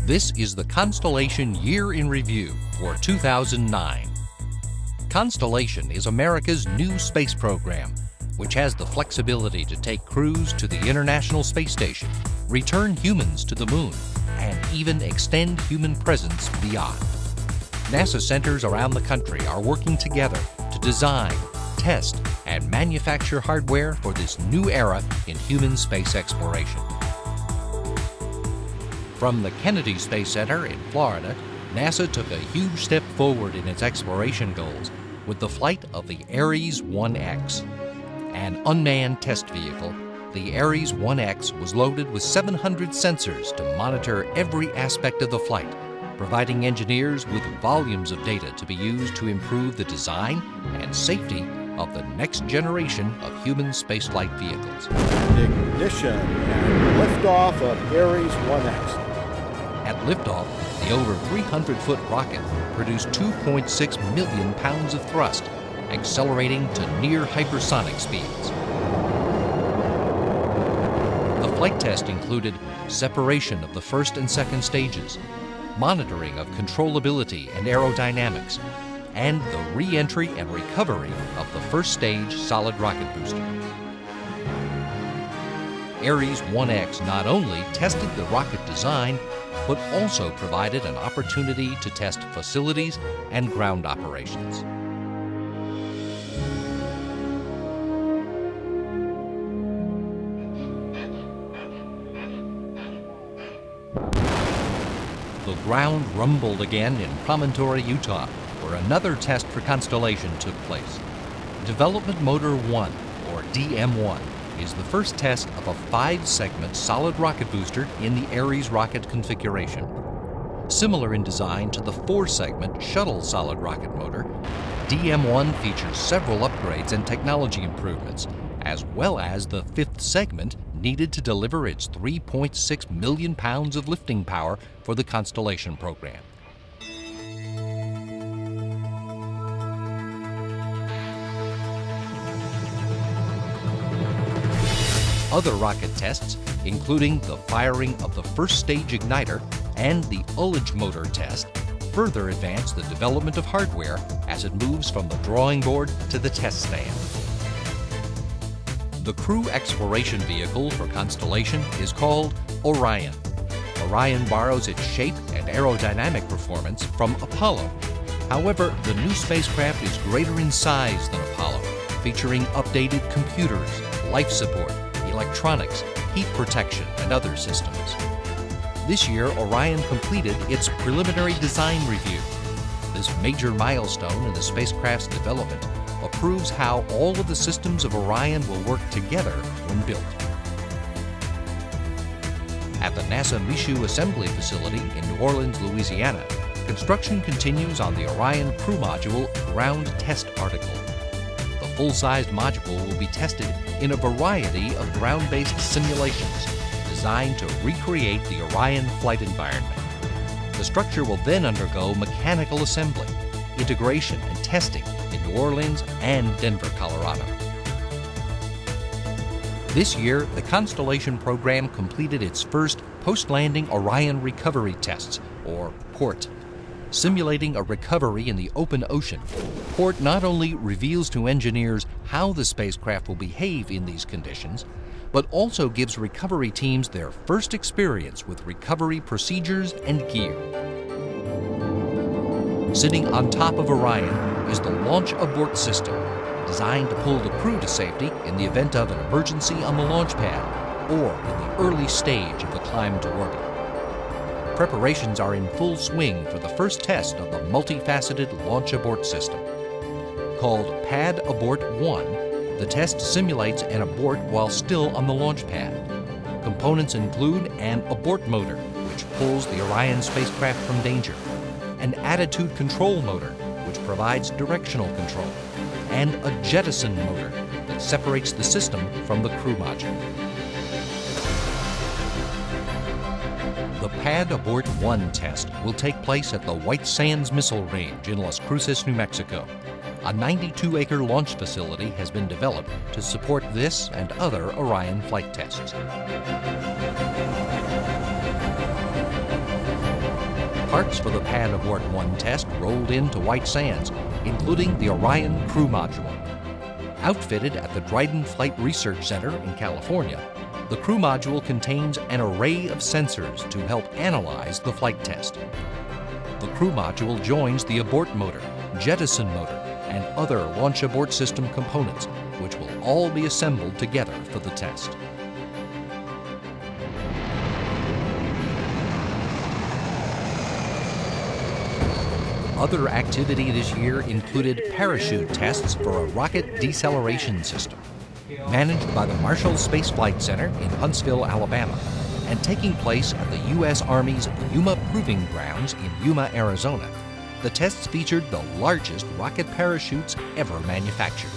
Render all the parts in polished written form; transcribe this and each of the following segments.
This is the Constellation Year in Review for 2009. Constellation is America's new space program, which has the flexibility to take crews to the International Space Station, return humans to the Moon, and even extend human presence beyond. NASA centers around the country are working together to design, test, and manufacture hardware for this new era in human space exploration. From the Kennedy Space Center in Florida, NASA took a huge step forward in its exploration goals with the flight of the Ares 1X. An unmanned test vehicle, the Ares 1X was loaded with 700 sensors to monitor every aspect of the flight, providing engineers with volumes of data to be used to improve the design and safety of the next generation of human spaceflight vehicles. Ignition and liftoff of Ares 1X. At liftoff, the over 300-foot rocket produced 2.6 million pounds of thrust, accelerating to near hypersonic speeds. The flight test included separation of the first and second stages, monitoring of controllability and aerodynamics, and the re-entry and recovery of the first stage solid rocket booster. Ares 1X not only tested the rocket design, but also provided an opportunity to test facilities and ground operations. The ground rumbled again in Promontory, Utah, where another test for Constellation took place. Development Motor 1, or DM1, is the first test of a 5-segment solid rocket booster in the Ares rocket configuration. Similar in design to the 4-segment shuttle solid rocket motor, DM1 features several upgrades and technology improvements, as well as the 5th segment needed to deliver its 3.6 million pounds of lifting power for the Constellation program. Other rocket tests, including the firing of the first stage igniter and the ullage motor test, further advance the development of hardware as it moves from the drawing board to the test stand. The crew exploration vehicle for Constellation is called Orion. Orion borrows its shape and aerodynamic performance from Apollo. However, the new spacecraft is greater in size than Apollo, featuring updated computers, life support, electronics, heat protection, and other systems. This year, Orion completed its preliminary design review. This major milestone in the spacecraft's development approves how all of the systems of Orion will work together when built. At the NASA Michoud Assembly Facility in New Orleans, Louisiana, construction continues on the Orion Crew Module Ground Test Article. The full-sized module will be tested in a variety of ground-based simulations designed to recreate the Orion flight environment. The structure will then undergo mechanical assembly, integration, and testing in New Orleans and Denver, Colorado. This year, the Constellation program completed its first post-landing Orion recovery tests, or PORT. Simulating a recovery in the open ocean, PORT not only reveals to engineers how the spacecraft will behave in these conditions, but also gives recovery teams their first experience with recovery procedures and gear. Sitting on top of Orion is the Launch Abort System, designed to pull the crew to safety in the event of an emergency on the launch pad or in the early stage of the climb to orbit. Preparations are in full swing for the first test of the multifaceted Launch Abort System. Called Pad Abort 1, the test simulates an abort while still on the launch pad. Components include an abort motor, which pulls the Orion spacecraft from danger, an attitude control motor, which provides directional control, and a jettison motor that separates the system from the crew module. The Pad Abort 1 test will take place at the White Sands Missile Range in Las Cruces, New Mexico. A 92-acre launch facility has been developed to support this and other Orion flight tests. parts for the Pad Abort 1 test rolled into White Sands, including the Orion crew module. Outfitted at the Dryden Flight Research Center in California, the crew module contains an array of sensors to help analyze the flight test. The crew module joins the abort motor, jettison motor, and other launch abort system components, which will all be assembled together for the test. Other activity this year included parachute tests for a rocket deceleration system, managed by the Marshall Space Flight Center in Huntsville, Alabama, and taking place at the U.S. Army's Yuma Proving Grounds in Yuma, Arizona. The tests featured the largest rocket parachutes ever manufactured.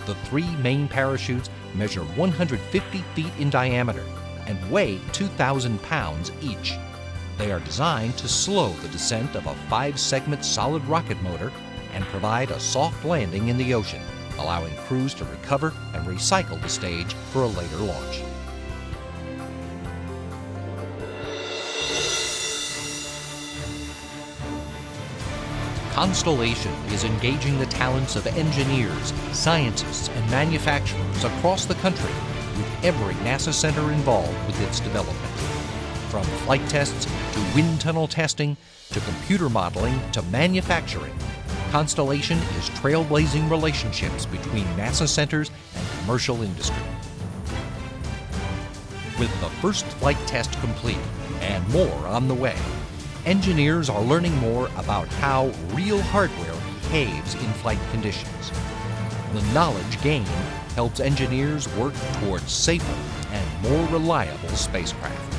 The 3 main parachutes measure 150 feet in diameter and weigh 2,000 pounds each. They are designed to slow the descent of a 5-segment solid rocket motor and provide a soft landing in the ocean, allowing crews to recover and recycle the stage for a later launch. Constellation is engaging the talents of engineers, scientists, and manufacturers across the country, with every NASA center involved with its development. From flight tests to wind tunnel testing to computer modeling to manufacturing, Constellation is trailblazing relationships between NASA centers and commercial industry. With the first flight test complete and more on the way, engineers are learning more about how real hardware behaves in flight conditions. The knowledge gained helps engineers work towards safer and more reliable spacecraft.